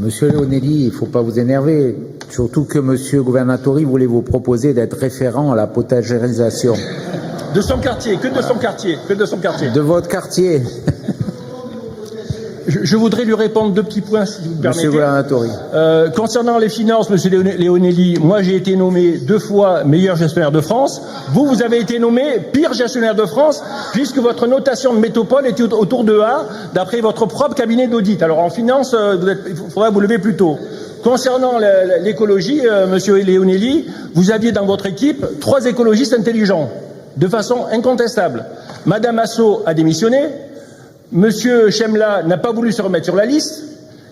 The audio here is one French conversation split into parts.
Monsieur Leonelli, il ne faut pas vous énerver. Surtout que Monsieur Governatori voulait vous proposer d'être référent à la potagérisation. De son quartier, que de son quartier, que de son quartier. De votre quartier. Je voudrais lui répondre deux petits points, si vous me permettez. Monsieur Governatori. Concernant les finances, Monsieur Leonelli, moi j'ai été nommé 2 fois meilleur gestionnaire de France. Vous avez été nommé pire gestionnaire de France, puisque votre notation de métropole était autour de A, d'après votre propre cabinet d'audit. Alors en finance, il faudra vous lever plus tôt. Concernant l'écologie, Monsieur Leonelli, vous aviez dans votre équipe 3 écologistes intelligents, de façon incontestable. Madame Assot a démissionné. Monsieur Chemla n'a pas voulu se remettre sur la liste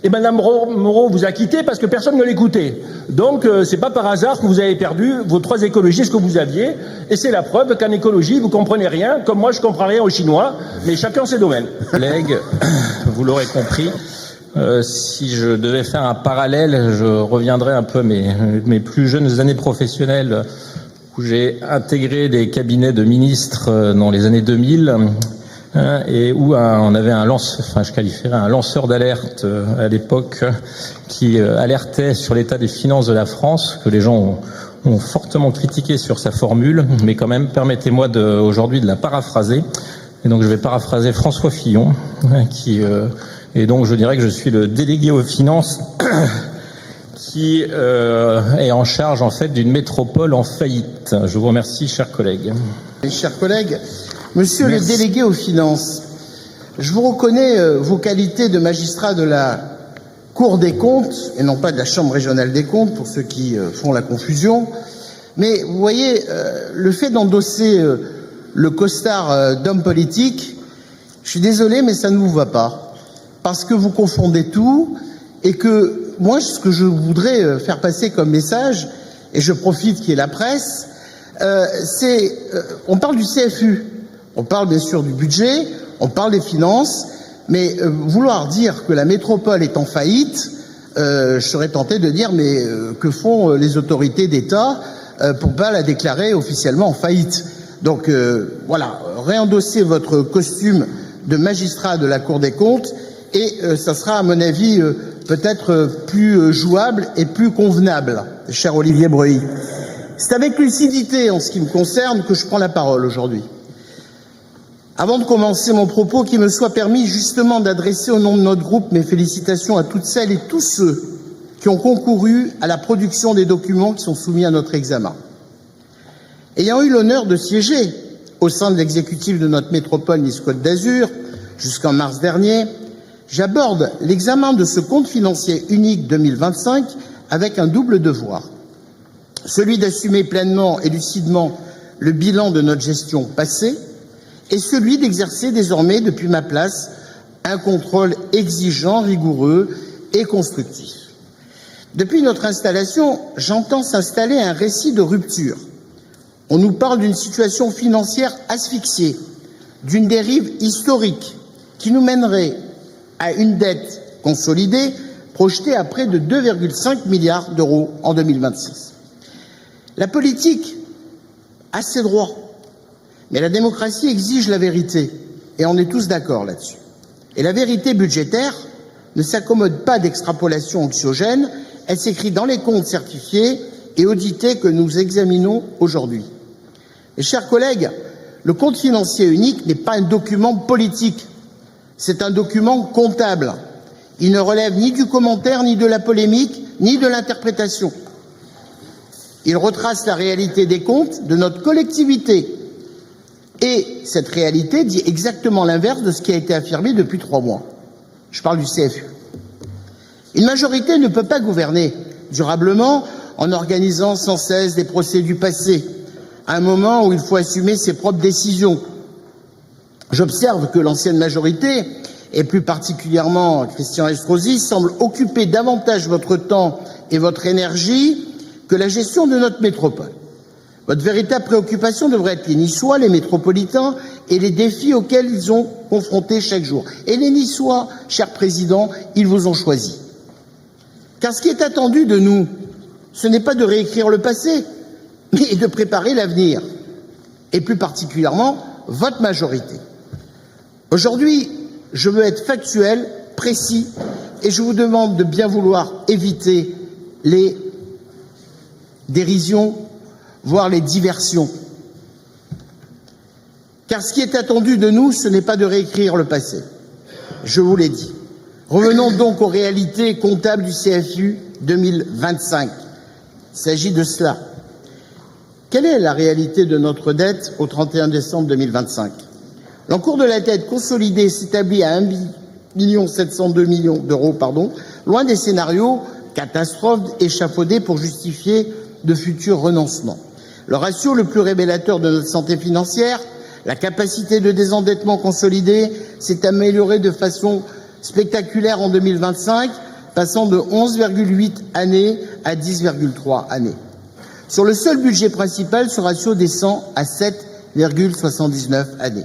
et Madame Moreau vous a quitté parce que personne ne l'écoutait. Donc c'est pas par hasard que vous avez perdu vos 3 écologistes que vous aviez et c'est la preuve qu'en écologie vous comprenez rien, comme moi je comprends rien aux Chinois, mais chacun ses domaines. Collègues, vous l'aurez compris, si je devais faire un parallèle, je reviendrai un peu mes plus jeunes années professionnelles où j'ai intégré des cabinets de ministres dans les années 2000. Et où on avait je qualifierais un lanceur d'alerte à l'époque qui alertait sur l'état des finances de la France, que les gens ont fortement critiqué sur sa formule, mais quand même, permettez-moi aujourd'hui de la paraphraser. Et donc je vais paraphraser François Fillon, et donc je dirais que je suis le délégué aux finances qui est en charge en fait d'une métropole en faillite. Je vous remercie, chers collègues. Chers collègues, Monsieur le délégué aux finances, je vous reconnais vos qualités de magistrat de la Cour des comptes, et non pas de la Chambre régionale des comptes, pour ceux qui font la confusion. Mais vous voyez, le fait d'endosser le costard d'homme politique, je suis désolé, mais ça ne vous va pas. Parce que vous confondez tout, et que moi, ce que je voudrais faire passer comme message, et je profite qu'il y ait la presse, on parle du CFU. On parle bien sûr du budget, on parle des finances, mais vouloir dire que la métropole est en faillite, je serais tenté de dire mais que font les autorités d'État pour pas la déclarer officiellement en faillite. Donc voilà, réendossez votre costume de magistrat de la Cour des comptes et ça sera à mon avis peut-être plus jouable et plus convenable, cher Olivier Breuil. C'est avec lucidité en ce qui me concerne que je prends la parole aujourd'hui. Avant de commencer mon propos, qu'il me soit permis justement d'adresser au nom de notre groupe mes félicitations à toutes celles et tous ceux qui ont concouru à la production des documents qui sont soumis à notre examen. Ayant eu l'honneur de siéger au sein de l'exécutif de notre métropole Nice-Côte d'Azur jusqu'en mars dernier, j'aborde l'examen de ce compte financier unique 2025 avec un double devoir. Celui d'assumer pleinement et lucidement le bilan de notre gestion passée, et celui d'exercer désormais, depuis ma place, un contrôle exigeant, rigoureux et constructif. Depuis notre installation, j'entends s'installer un récit de rupture. On nous parle d'une situation financière asphyxiée, d'une dérive historique qui nous mènerait à une dette consolidée projetée à près de 2,5 milliards d'euros en 2026. La politique a ses droits. Mais la démocratie exige la vérité, et on est tous d'accord là-dessus. Et la vérité budgétaire ne s'accommode pas d'extrapolations anxiogènes, elle s'écrit dans les comptes certifiés et audités que nous examinons aujourd'hui. Mes chers collègues, le compte financier unique n'est pas un document politique, c'est un document comptable. Il ne relève ni du commentaire, ni de la polémique, ni de l'interprétation. Il retrace la réalité des comptes de notre collectivité. Et cette réalité dit exactement l'inverse de ce qui a été affirmé depuis 3 mois. Je parle du CFU. Une majorité ne peut pas gouverner durablement en organisant sans cesse des procès du passé, à un moment où il faut assumer ses propres décisions. J'observe que l'ancienne majorité, et plus particulièrement Christian Estrosi, semble occuper davantage votre temps et votre énergie que la gestion de notre métropole. Votre véritable préoccupation devrait être les Niçois, les métropolitains et les défis auxquels ils ont confrontés chaque jour. Et les Niçois, cher Président, ils vous ont choisi. Car ce qui est attendu de nous, ce n'est pas de réécrire le passé, mais de préparer l'avenir. Et plus particulièrement, votre majorité. Aujourd'hui, je veux être factuel, précis Et je vous demande de bien vouloir éviter les dérisions, voire les diversions. Car ce qui est attendu de nous, ce n'est pas de réécrire le passé. Je vous l'ai dit. Revenons donc aux réalités comptables du CFU 2025. Il s'agit de cela. Quelle est la réalité de notre dette au 31 décembre 2025 ? L'encours de la dette consolidée s'établit à 1 702 millions d'euros, loin des scénarios catastrophes échafaudés pour justifier de futurs renoncements. Le ratio le plus révélateur de notre santé financière, la capacité de désendettement consolidé, s'est améliorée de façon spectaculaire en 2025, passant de 11,8 années à 10,3 années. Sur le seul budget principal, ce ratio descend à 7,79 années.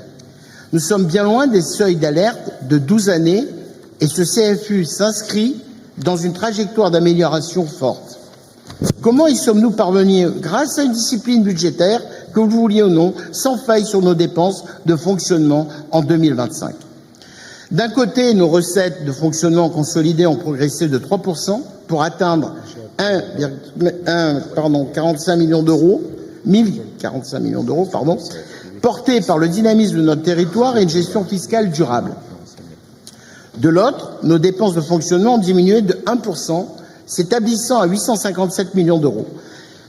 Nous sommes bien loin des seuils d'alerte de 12 années et ce CFU s'inscrit dans une trajectoire d'amélioration forte. Comment y sommes-nous parvenus? Grâce à une discipline budgétaire, que vous le vouliez ou non, sans faille sur nos dépenses de fonctionnement en 2025. D'un côté, nos recettes de fonctionnement consolidées ont progressé de 3% pour atteindre 1045 millions d'euros, portés par le dynamisme de notre territoire et une gestion fiscale durable. De l'autre, nos dépenses de fonctionnement ont diminué de 1%, s'établissant à 857 millions d'euros.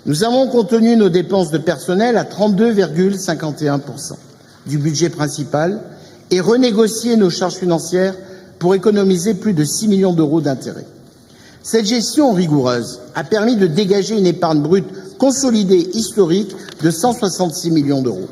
Nous avons contenu nos dépenses de personnel à 32,51% du budget principal et renégocié nos charges financières pour économiser plus de 6 millions d'euros d'intérêts. Cette gestion rigoureuse a permis de dégager une épargne brute consolidée historique de 166 millions d'euros.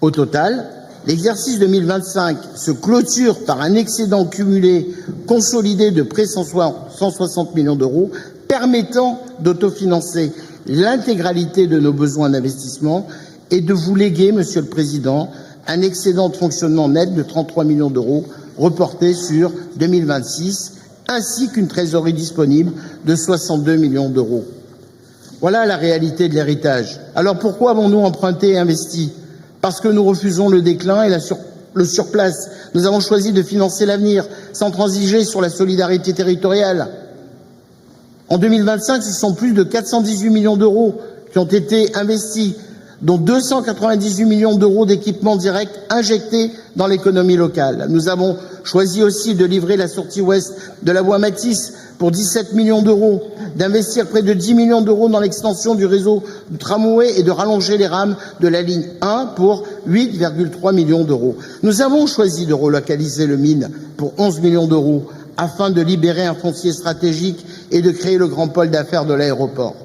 Au total, l'exercice 2025 se clôture par un excédent cumulé consolidé de près de 160 millions d'euros, permettant d'autofinancer l'intégralité de nos besoins d'investissement et de vous léguer, Monsieur le Président, un excédent de fonctionnement net de 33 millions d'euros reporté sur 2026, ainsi qu'une trésorerie disponible de 62 millions d'euros. Voilà la réalité de l'héritage. Alors pourquoi avons-nous emprunté et investi? Parce que nous refusons le déclin et le surplace. Nous avons choisi de financer l'avenir sans transiger sur la solidarité territoriale. En 2025, ce sont plus de 418 millions d'euros qui ont été investis, dont 298 millions d'euros d'équipements directs injectés dans l'économie locale. Nous avons choisi aussi de livrer la sortie ouest de la voie Matisse pour 17 millions d'euros, d'investir près de 10 millions d'euros dans l'extension du réseau du tramway et de rallonger les rames de la ligne 1 pour 8,3 millions d'euros. Nous avons choisi de relocaliser le mine pour 11 millions d'euros afin de libérer un foncier stratégique et de créer le grand pôle d'affaires de l'aéroport.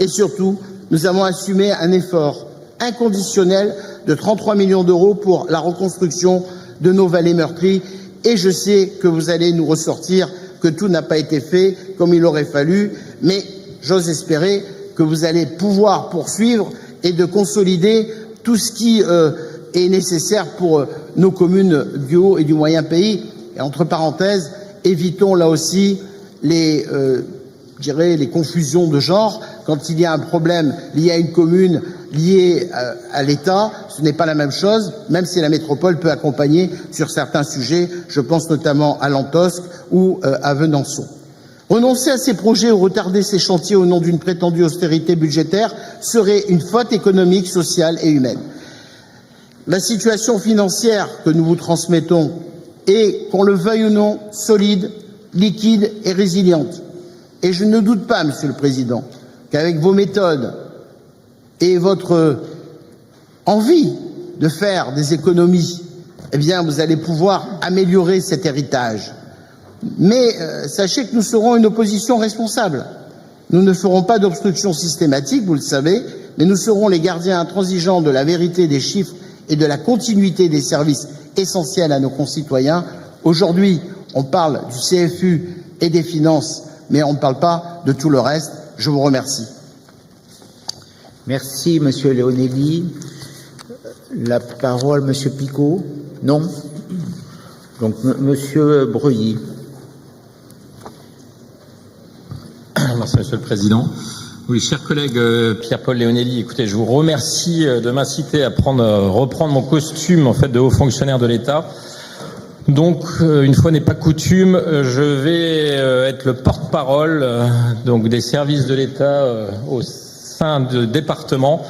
Et surtout, nous avons assumé un effort inconditionnel de 33 millions d'euros pour la reconstruction de nos vallées meurtries. Et je sais que vous allez nous ressortir que tout n'a pas été fait comme il aurait fallu, mais j'ose espérer que vous allez pouvoir poursuivre et de consolider tout ce qui est nécessaire pour nos communes du haut et du moyen pays. Et entre parenthèses, évitons là aussi les confusions de genre. Quand il y a un problème lié à une commune, lié à l'État, ce n'est pas la même chose, même si la métropole peut accompagner sur certains sujets. Je pense notamment à Lantosque ou à Venançon. Renoncer à ces projets ou retarder ces chantiers au nom d'une prétendue austérité budgétaire serait une faute économique, sociale et humaine. La situation financière que nous vous transmettons est, qu'on le veuille ou non, solide, liquide et résiliente. Et je ne doute pas, Monsieur le Président, qu'avec vos méthodes et votre envie de faire des économies, eh bien, vous allez pouvoir améliorer cet héritage. Mais sachez que nous serons une opposition responsable. Nous ne ferons pas d'obstruction systématique, vous le savez, mais nous serons les gardiens intransigeants de la vérité des chiffres et de la continuité des services essentiels à nos concitoyens. Aujourd'hui, on parle du CFU et des finances, mais on ne parle pas de tout le reste. Je vous remercie. Merci, Monsieur Leonelli. La parole, Monsieur Picot. Non. Donc, Monsieur Breuilly. Merci, Monsieur le Président. Oui, chers collègues, Pierre-Paul Leonelli, écoutez, je vous remercie de m'inciter à reprendre mon costume en fait de haut fonctionnaire de l'État Donc, une fois n'est pas coutume, je vais être le porte-parole donc des services de l'État au sein de département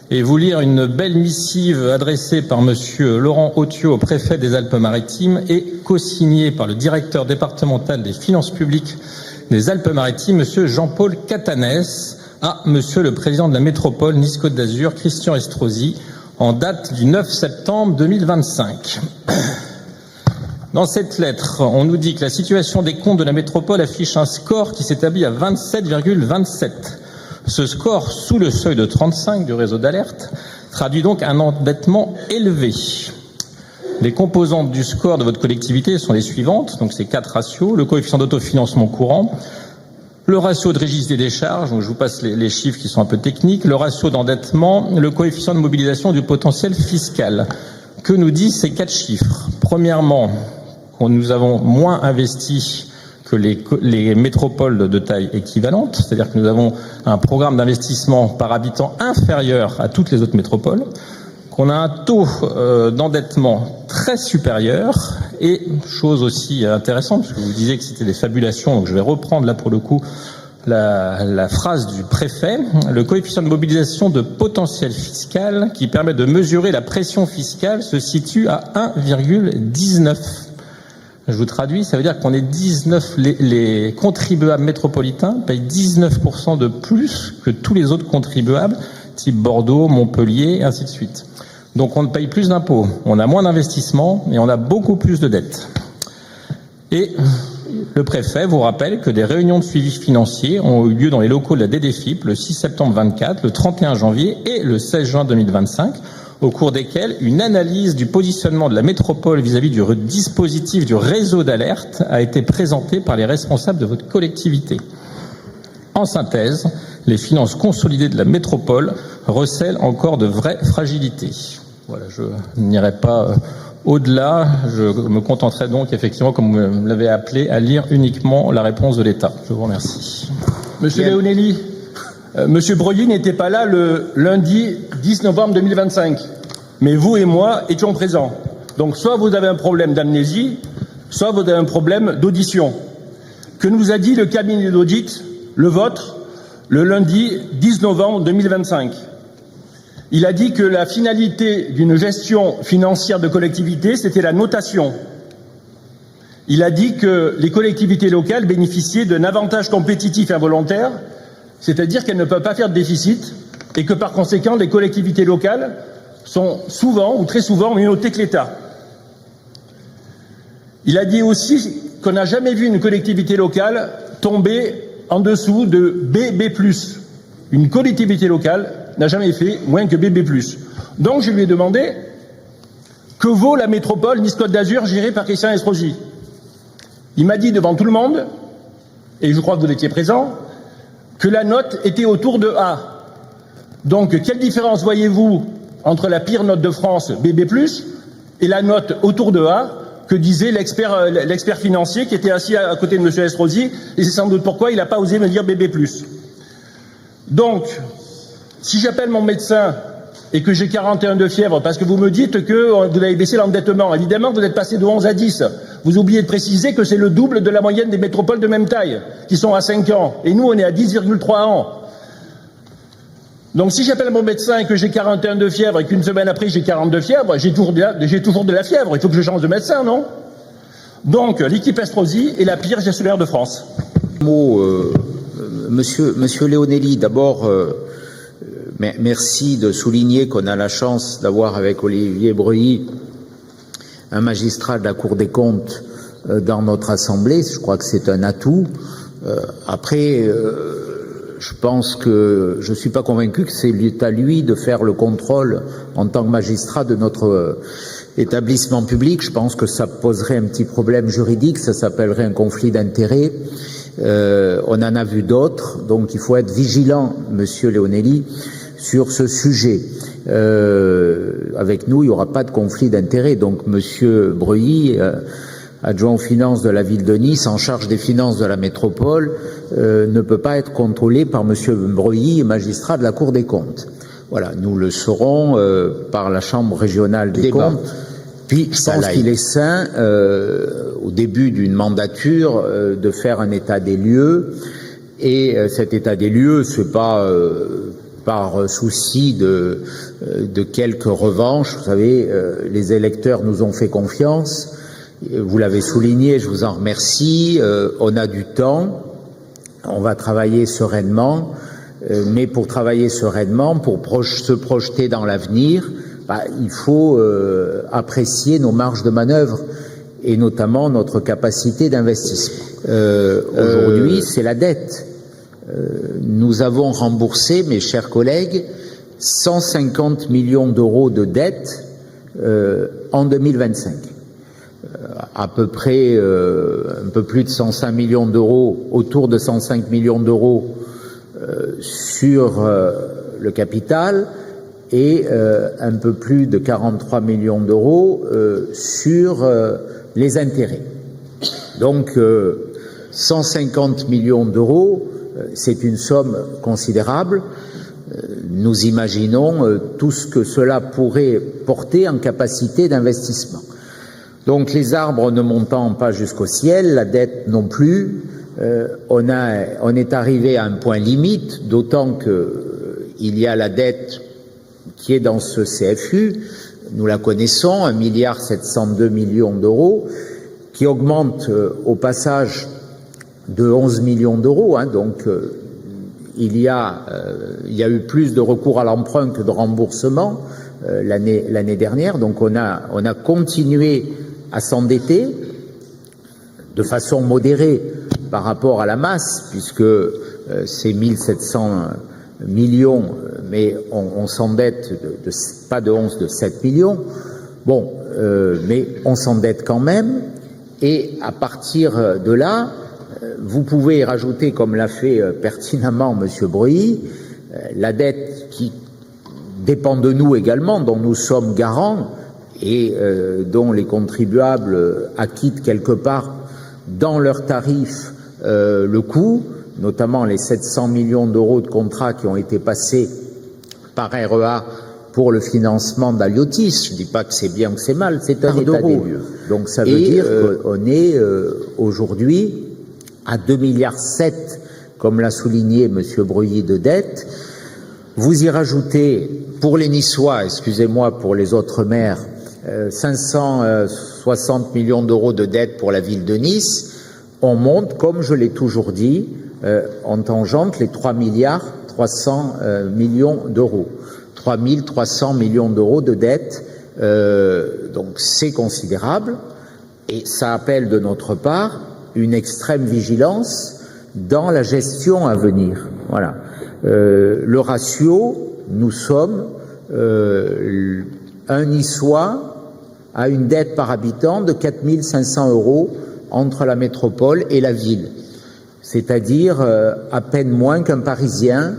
et vous lire une belle missive adressée par monsieur Laurent Autiot au préfet des Alpes-Maritimes et co-signée par le directeur départemental des finances publiques des Alpes-Maritimes, monsieur Jean-Paul Catanès, à monsieur le président de la métropole Nice-Côte d'Azur, Christian Estrosi, en date du 9 septembre 2025. Dans cette lettre, on nous dit que la situation des comptes de la métropole affiche un score qui s'établit à 27,27. Ce score, sous le seuil de 35 du réseau d'alerte, traduit donc un endettement élevé. Les composantes du score de votre collectivité sont les suivantes, donc c'est 4 ratios, le coefficient d'autofinancement courant, le ratio de registre des décharges, donc je vous passe les chiffres qui sont un peu techniques, le ratio d'endettement, le coefficient de mobilisation du potentiel fiscal. Que nous disent ces 4 chiffres? Premièrement, nous avons moins investi que les métropoles de taille équivalente, c'est-à-dire que nous avons un programme d'investissement par habitant inférieur à toutes les autres métropoles, qu'on a un taux d'endettement très supérieur, et chose aussi intéressante, parce que vous disiez que c'était des fabulations, donc je vais reprendre là pour le coup la phrase du préfet, le coefficient de mobilisation de potentiel fiscal qui permet de mesurer la pression fiscale se situe à 1,19. Je vous traduis, ça veut dire qu'on est 19, les contribuables métropolitains payent 19% de plus que tous les autres contribuables, type Bordeaux, Montpellier, et ainsi de suite. Donc on paye plus d'impôts, on a moins d'investissements et on a beaucoup plus de dettes. Et le préfet vous rappelle que des réunions de suivi financier ont eu lieu dans les locaux de la DDFIP le 6 septembre 24, le 31 janvier et le 16 juin 2025, au cours desquels une analyse du positionnement de la métropole vis-à-vis du dispositif du réseau d'alerte a été présentée par les responsables de votre collectivité. En synthèse, les finances consolidées de la métropole recèlent encore de vraies fragilités. Voilà, je n'irai pas au-delà, je me contenterai donc effectivement, comme vous l'avez appelé, à lire uniquement la réponse de l'État. Je vous remercie. Monsieur Leonelli, monsieur Breuilly n'était pas là le lundi 10 novembre 2025, mais vous et moi étions présents. Donc soit vous avez un problème d'amnésie, soit vous avez un problème d'audition. Que nous a dit le cabinet d'audit, le vôtre, le lundi 10 novembre 2025? Il a dit que la finalité d'une gestion financière de collectivité, c'était la notation. Il a dit que les collectivités locales bénéficiaient d'un avantage compétitif involontaire, c'est-à-dire qu'elles ne peuvent pas faire de déficit et que par conséquent, les collectivités locales sont souvent ou très souvent mieux notées que l'État. Il a dit aussi qu'on n'a jamais vu une collectivité locale tomber en dessous de BB+. Une collectivité locale n'a jamais fait moins que BB+. Donc je lui ai demandé que vaut la métropole Nice-Côte d'Azur gérée par Christian Estrosi. Il m'a dit devant tout le monde, et je crois que vous étiez présent, que la note était autour de A. Donc quelle différence voyez-vous entre la pire note de France, BB+, et la note autour de A que disait l'expert financier qui était assis à côté de M. Estrosi, et c'est sans doute pourquoi il n'a pas osé me dire BB+. Donc, si j'appelle mon médecin et que j'ai 41 de fièvre, parce que vous me dites que vous avez baissé l'endettement, évidemment vous êtes passé de 11 à 10. Vous oubliez de préciser que c'est le double de la moyenne des métropoles de même taille, qui sont à 5 ans. Et nous, on est à 10,3 ans. Donc si j'appelle mon médecin et que j'ai 41 de fièvre et qu'une semaine après j'ai 40 de fièvre, j'ai toujours de la fièvre. Il faut que je change de médecin, non? Donc l'équipe Estrosi est la pire gestionnaire de France. Monsieur Leonelli, d'abord, merci de souligner qu'on a la chance d'avoir avec Olivier Breuilly un magistrat de la Cour des comptes dans notre Assemblée. Je crois que c'est un atout. Après, je pense que je ne suis pas convaincu que c'est à lui de faire le contrôle en tant que magistrat de notre établissement public. Je pense que ça poserait un petit problème juridique, ça s'appellerait un conflit d'intérêts. On en a vu d'autres, donc il faut être vigilant, monsieur Leonelli, sur ce sujet. Avec nous, il n'y aura pas de conflit d'intérêts. Donc monsieur Breuilly, adjoint aux finances de la ville de Nice, en charge des finances de la métropole, ne peut pas être contrôlé par monsieur Breuilly, magistrat de la Cour des comptes. Voilà, nous le saurons par la Chambre régionale des comptes, Puis, je pense qu'il est sain, au début d'une mandature, de faire un état des lieux. Et cet état des lieux, c'est pas par souci de quelques revanches. Vous savez, les électeurs nous ont fait confiance. Vous l'avez souligné, je vous en remercie. On a du temps. On va travailler sereinement. Mais pour travailler sereinement, pour se projeter dans l'avenir, il faut apprécier nos marges de manœuvre et notamment notre capacité d'investissement. Aujourd'hui, c'est la dette. Nous avons remboursé, mes chers collègues, 150 millions d'euros de dette en 2025. À peu près un peu plus de 105 millions d'euros, autour de 105 millions d'euros sur le capital et un peu plus de 43 millions d'euros sur les intérêts. Donc 150 millions d'euros, c'est une somme considérable. Nous imaginons tout ce que cela pourrait porter en capacité d'investissement. Donc les arbres ne montant pas jusqu'au ciel, la dette non plus, on est arrivé à un point limite, d'autant qu'il y a la dette qui est dans ce CFU, nous la connaissons, 1,702 milliard d'euros, qui augmente au passage de 11 millions d'euros, donc il y a eu plus de recours à l'emprunt que de remboursement l'année dernière, donc on a continué à s'endetter de façon modérée par rapport à la masse, puisque c'est 1700 millions, mais on s'endette pas de 11, de 7 millions. Bon, mais on s'endette quand même, et à partir de là, vous pouvez rajouter, comme l'a fait pertinemment M. Breuilly, la dette qui dépend de nous également, dont nous sommes garants, et dont les contribuables acquittent quelque part dans leurs tarifs le coût, notamment les 700 millions d'euros de contrats qui ont été passés par REA pour le financement d'Aliotis. Je ne dis pas que c'est bien ou que c'est mal, c'est un état des lieux. Donc ça veut dire qu'on est aujourd'hui à 2,7 milliards, comme l'a souligné M. Breuilly, de dette. Vous y rajoutez, pour les Niçois, excusez-moi, pour les autres maires, 560 millions d'euros de dette pour la ville de Nice. On monte, comme je l'ai toujours dit, en tangente les 3 milliards 300 millions d'euros. 3 300 millions d'euros de dette, donc c'est considérable, et ça appelle de notre part une extrême vigilance dans la gestion à venir. Voilà. Le ratio, nous sommes un Niçois a une dette par habitant de 4 500 € entre la métropole et la ville, c'est-à-dire à peine moins qu'un Parisien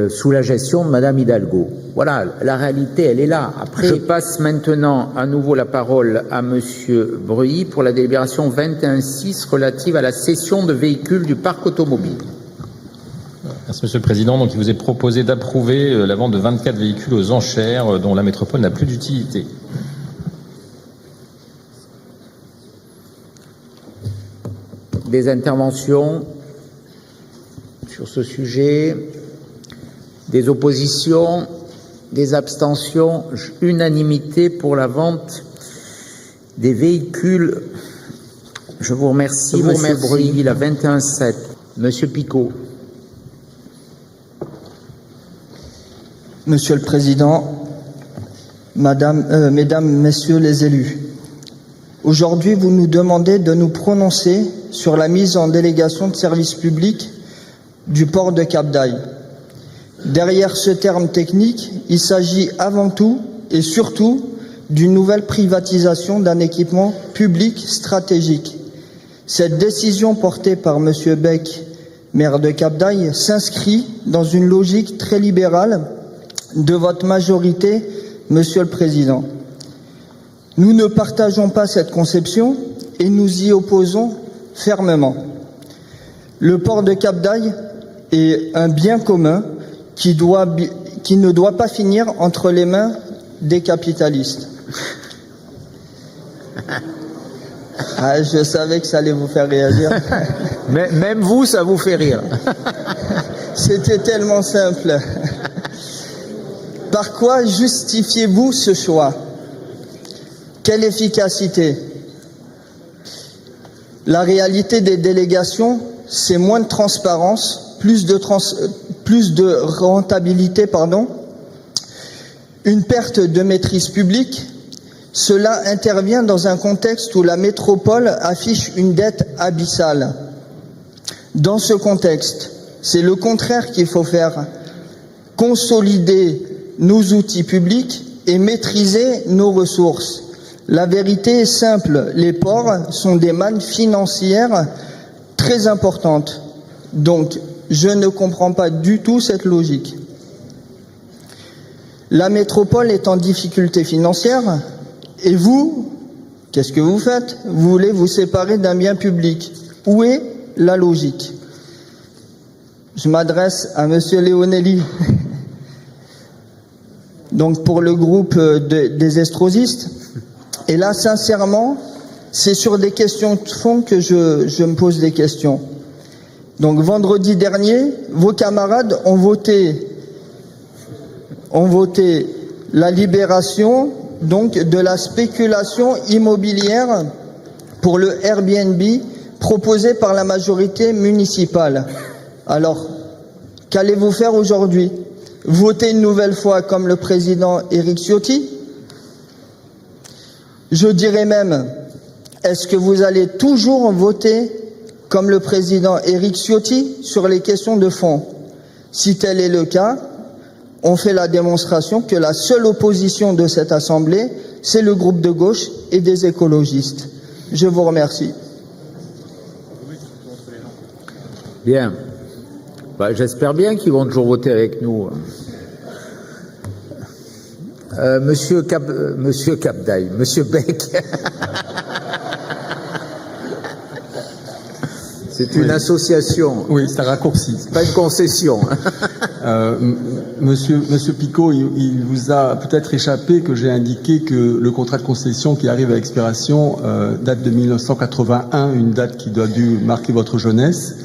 sous la gestion de Madame Hidalgo. Voilà, la réalité, elle est là. Après, je passe maintenant à nouveau la parole à Monsieur Breuilly pour la délibération 21.6 relative à la cession de véhicules du parc automobile. Merci Monsieur le Président. Donc il vous est proposé d'approuver la vente de 24 véhicules aux enchères dont la métropole n'a plus d'utilité. Des interventions sur ce sujet, des oppositions, des abstentions, unanimité pour la vente des véhicules. Je vous remercie, Monsieur Breuilly, la 21.7. Monsieur Picot. Monsieur le Président, Mesdames, Messieurs les élus, aujourd'hui vous nous demandez de nous prononcer sur la mise en délégation de service public du port de Cap-d'Aille. Derrière ce terme technique, il s'agit avant tout et surtout d'une nouvelle privatisation d'un équipement public stratégique. Cette décision portée par M. Beck, maire de Cap-d'Aille, s'inscrit dans une logique très libérale de votre majorité, Monsieur le Président. Nous ne partageons pas cette conception et nous y opposons fermement. Le port de Cap-d'Aille est un bien commun qui ne doit pas finir entre les mains des capitalistes. Ah, je savais que ça allait vous faire réagir. Mais, même vous, ça vous fait rire. C'était tellement simple. Par quoi justifiez-vous ce choix? Quelle efficacité? La réalité des délégations, c'est moins de transparence, plus de rentabilité, une perte de maîtrise publique. Cela intervient dans un contexte où la métropole affiche une dette abyssale. Dans ce contexte, c'est le contraire qu'il faut faire. Consolider nos outils publics et maîtriser nos ressources. La vérité est simple, les ports sont des mannes financières très importantes. Donc, je ne comprends pas du tout cette logique. La métropole est en difficulté financière et vous, qu'est-ce que vous faites? Vous voulez vous séparer d'un bien public. Où est la logique? Je m'adresse à Monsieur Leonelli. Donc pour le groupe des estrosistes. Et là, sincèrement, c'est sur des questions de fond que je me pose des questions. Donc vendredi dernier, vos camarades ont voté la libération donc de la spéculation immobilière pour le Airbnb proposé par la majorité municipale. Alors, qu'allez-vous faire aujourd'hui? Voter une nouvelle fois comme le président Éric Ciotti? Je dirais même, est-ce que vous allez toujours voter comme le président Éric Ciotti sur les questions de fond? Si tel est le cas, on fait la démonstration que la seule opposition de cette Assemblée, c'est le groupe de gauche et des écologistes. Je vous remercie. Bien. J'espère bien qu'ils vont toujours voter avec nous. Monsieur Capdaille, Monsieur Beck. C'est une association. Oui, c'est un raccourci. C'est pas une concession. Monsieur Picot, il vous a peut-être échappé que j'ai indiqué que le contrat de concession qui arrive à expiration date de 1981, une date qui doit dû marquer votre jeunesse.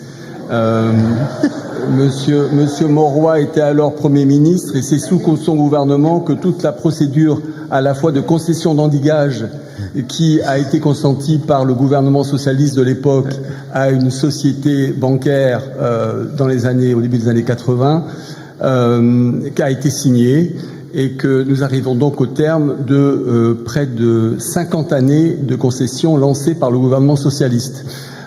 Monsieur Mauroy était alors Premier ministre et c'est sous son gouvernement que toute la procédure à la fois de concession d'endigage qui a été consentie par le gouvernement socialiste de l'époque à une société bancaire au début des années 80 qui a été signée et que nous arrivons donc au terme de près de 50 années de concession lancées par le gouvernement socialiste.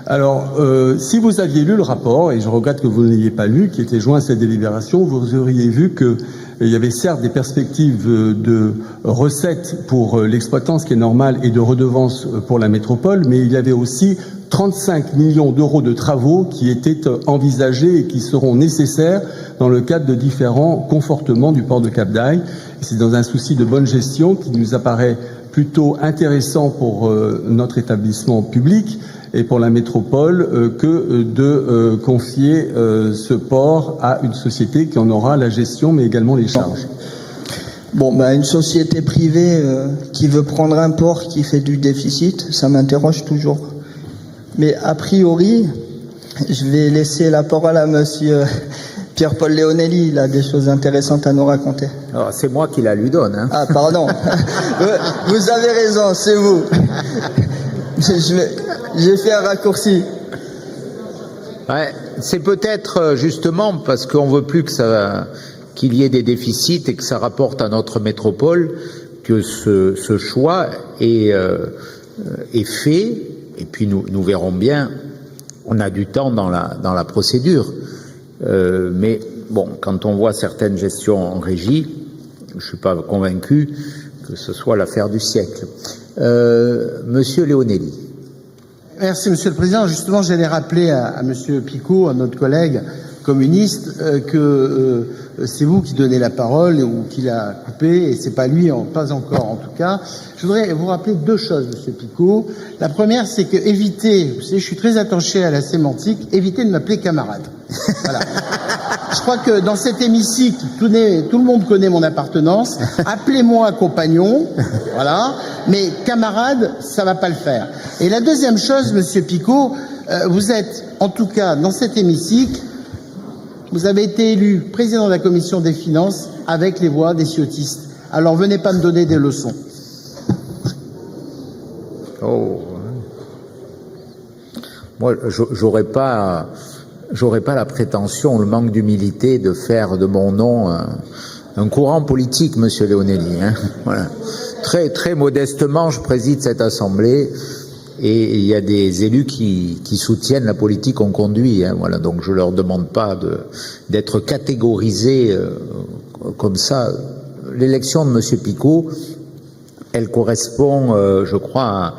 Alors, si vous aviez lu le rapport, et je regrette que vous ne l'ayez pas lu, qui était joint à cette délibération, vous auriez vu qu'il y avait certes des perspectives de recettes pour l'exploitant, ce qui est normal, et de redevances pour la métropole, mais il y avait aussi 35 millions d'euros de travaux qui étaient envisagés et qui seront nécessaires dans le cadre de différents confortements du port de Cap-d'Aille. C'est dans un souci de bonne gestion qui nous apparaît plutôt intéressant pour notre établissement public et pour la métropole que de confier ce port à une société qui en aura la gestion mais également les charges. Bon, une société privée qui veut prendre un port qui fait du déficit, ça m'interroge toujours. Mais a priori, je vais laisser la parole à monsieur Pierre-Paul Leonelli, il a des choses intéressantes à nous raconter. Alors, c'est moi qui la lui donne. Hein. Ah, pardon. Vous avez raison, c'est vous. J'ai fait un raccourci. Ouais, c'est peut-être justement parce qu'on veut plus qu'il y ait des déficits et que ça rapporte à notre métropole que ce choix est fait. Et puis nous verrons bien. On a du temps dans la procédure, mais bon, quand on voit certaines gestions en régie, je suis pas convaincu que ce soit l'affaire du siècle. Monsieur Leonelli. Merci, Monsieur le Président. Justement, j'allais rappeler à Monsieur Picot, à notre collègue communiste, que c'est vous qui donnez la parole ou qui l'a coupé, et c'est pas lui, pas encore en tout cas. Je voudrais vous rappeler deux choses, Monsieur Picot. La première, c'est que évitez, vous savez, je suis très attaché à la sémantique, évitez de m'appeler camarade. Voilà. je crois que dans cet hémicycle, tout le monde connaît mon appartenance. Appelez-moi compagnon, voilà. Mais camarade, ça va pas le faire. Et la deuxième chose, Monsieur Picot, vous êtes, en tout cas, dans cet hémicycle, vous avez été élu président de la commission des finances avec les voix des ciotistes. Alors venez pas me donner des leçons. Oh. Moi, j'aurais pas la prétention, le manque d'humilité de faire de mon nom un courant politique, Monsieur Leonelli. Hein. Voilà. Très, très modestement, je préside cette assemblée et il y a des élus qui soutiennent la politique qu'on conduit. Hein. Voilà. Donc je leur demande pas d'être catégorisés comme ça. L'élection de Monsieur Picot, elle correspond, je crois,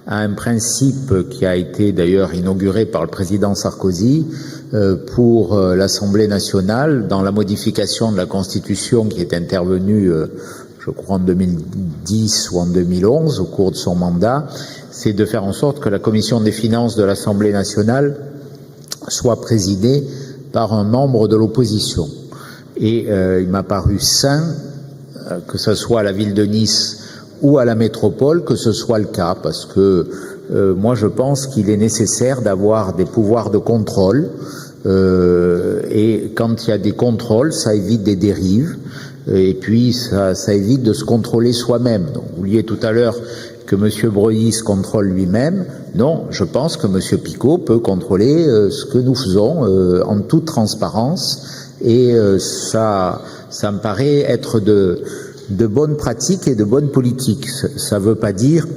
à un principe qui a été d'ailleurs inauguré par le président Sarkozy pour l'Assemblée nationale dans la modification de la Constitution qui est intervenue, je crois, en 2010 ou en 2011 au cours de son mandat, c'est de faire en sorte que la Commission des finances de l'Assemblée nationale soit présidée par un membre de l'opposition. Et il m'a paru sain que ce soit à la ville de Nice ou à la métropole, que ce soit le cas, parce que moi je pense qu'il est nécessaire d'avoir des pouvoirs de contrôle, et quand il y a des contrôles, ça évite des dérives, et puis ça évite de se contrôler soi-même. Donc, vous vouliez tout à l'heure que M. Breuilly se contrôle lui-même. Non, je pense que M. Picot peut contrôler ce que nous faisons en toute transparence, et ça me paraît être de bonnes pratiques et de bonnes politiques. Ça ne veut pas dire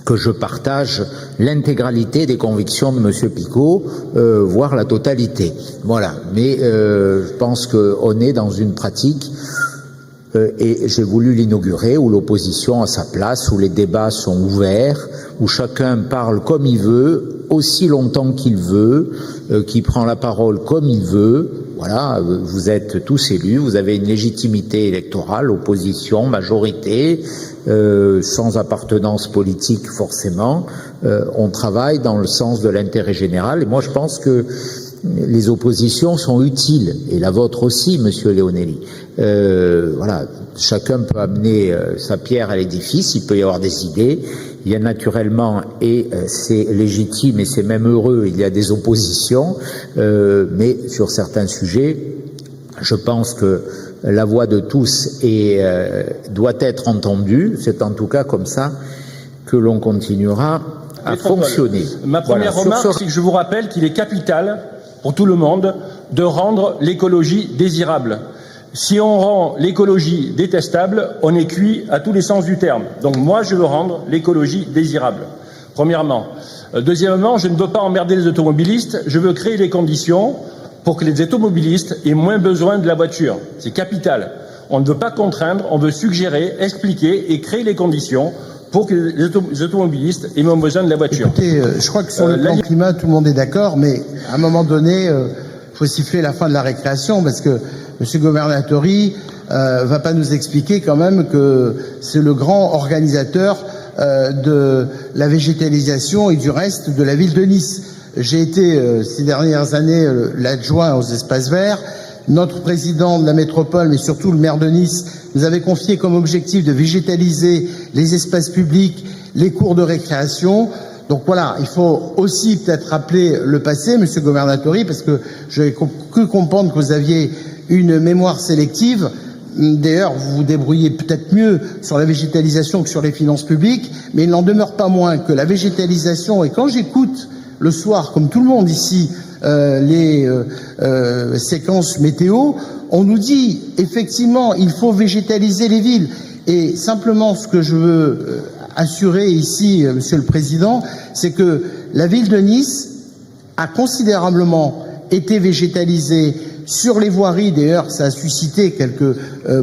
que je partage l'intégralité des convictions de M. Picot, voire la totalité. Voilà. Mais je pense qu'on est dans une pratique, et j'ai voulu l'inaugurer, où l'opposition a sa place, où les débats sont ouverts, où chacun parle comme il veut, aussi longtemps qu'il veut, qui prend la parole comme il veut. Voilà, vous êtes tous élus, vous avez une légitimité électorale, opposition, majorité, sans appartenance politique forcément. On travaille dans le sens de l'intérêt général, et moi je pense que les oppositions sont utiles, et la vôtre aussi, Monsieur Leonelli. Voilà, chacun peut amener sa pierre à l'édifice, il peut y avoir des idées. Il y a naturellement, et c'est légitime et c'est même heureux, il y a des oppositions, mais sur certains sujets, je pense que la voix de tous doit être entendue. C'est en tout cas comme ça que l'on continuera à fonctionner. Ma première remarque, c'est que je vous rappelle qu'il est capital pour tout le monde de rendre l'écologie désirable. Si on rend l'écologie détestable, on est cuit à tous les sens du terme. Donc moi, je veux rendre l'écologie désirable, premièrement. Deuxièmement, je ne veux pas emmerder les automobilistes, je veux créer les conditions pour que les automobilistes aient moins besoin de la voiture. C'est capital. On ne veut pas contraindre, on veut suggérer, expliquer et créer les conditions pour que les automobilistes aient moins besoin de la voiture. Écoutez, je crois que sur le plan climat, tout le monde est d'accord, mais à un moment donné, faut siffler la fin de la récréation, parce que M. Governatori va pas nous expliquer quand même que c'est le grand organisateur de la végétalisation et du reste de la ville de Nice. J'ai été ces dernières années l'adjoint aux espaces verts. Notre président de la métropole, mais surtout le maire de Nice, nous avait confié comme objectif de végétaliser les espaces publics, les cours de récréation. Donc voilà, il faut aussi peut-être rappeler le passé, Monsieur Governatori, parce que j'ai cru comprendre que vous aviez une mémoire sélective. D'ailleurs, vous vous débrouillez peut-être mieux sur la végétalisation que sur les finances publiques, mais il n'en demeure pas moins que la végétalisation, et quand j'écoute le soir, comme tout le monde ici, les séquences météo, on nous dit effectivement il faut végétaliser les villes. Et simplement ce que je veux assurer ici, Monsieur le Président, c'est que la ville de Nice a considérablement été végétalisée sur les voiries. D'ailleurs, ça a suscité quelques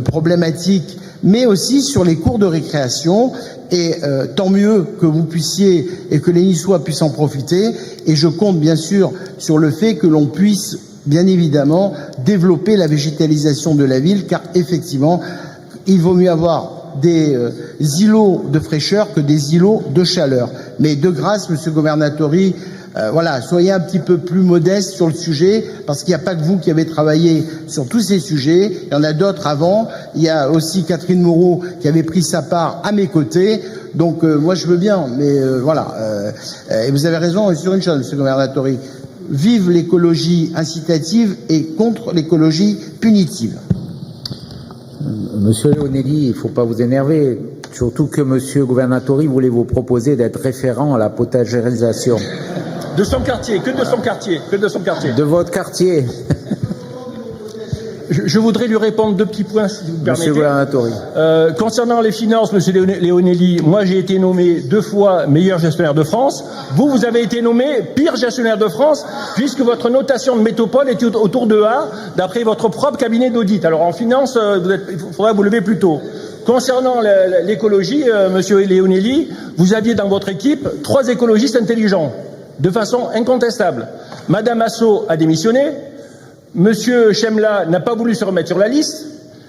problématiques, mais aussi sur les cours de récréation. Et tant mieux que vous puissiez et que les Niçois puissent en profiter. Et je compte bien sûr sur le fait que l'on puisse bien évidemment développer la végétalisation de la ville, car effectivement, il vaut mieux avoir des îlots de fraîcheur que des îlots de chaleur. Mais de grâce, Monsieur Governatori, Voilà, soyez un petit peu plus modeste sur le sujet, parce qu'il n'y a pas que vous qui avez travaillé sur tous ces sujets. Il y en a d'autres avant. Il y a aussi Catherine Moreau qui avait pris sa part à mes côtés. Donc moi je veux bien, mais voilà. Et vous avez raison sur une chose, Monsieur Governatori. Vive l'écologie incitative et contre l'écologie punitive. Monsieur Leonelli, il ne faut pas vous énerver. Surtout que Monsieur Governatori voulait vous proposer d'être référent à la potagérisation. De son quartier, que de son quartier, que de son quartier. De votre quartier. Je voudrais lui répondre deux petits points, si vous me permettez. Monsieur Governatori. Concernant les finances, Monsieur Leonelli, moi j'ai été nommé 2 fois meilleur gestionnaire de France. Vous avez été nommé pire gestionnaire de France, puisque votre notation de métropole est autour de A, d'après votre propre cabinet d'audit. Alors en finance, il faudrait vous lever plus tôt. Concernant l'écologie, Monsieur Leonelli, vous aviez dans votre équipe 3 écologistes intelligents, de façon incontestable. Madame Assot a démissionné. Monsieur Chemla n'a pas voulu se remettre sur la liste,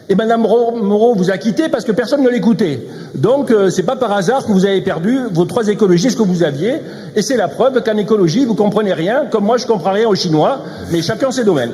et Madame Moreau vous a quitté parce que personne ne l'écoutait. Donc c'est pas par hasard que vous avez perdu vos 3 écologistes que vous aviez, et c'est la preuve qu'en écologie vous comprenez rien, comme moi je comprends rien aux Chinois, mais chacun ses domaines.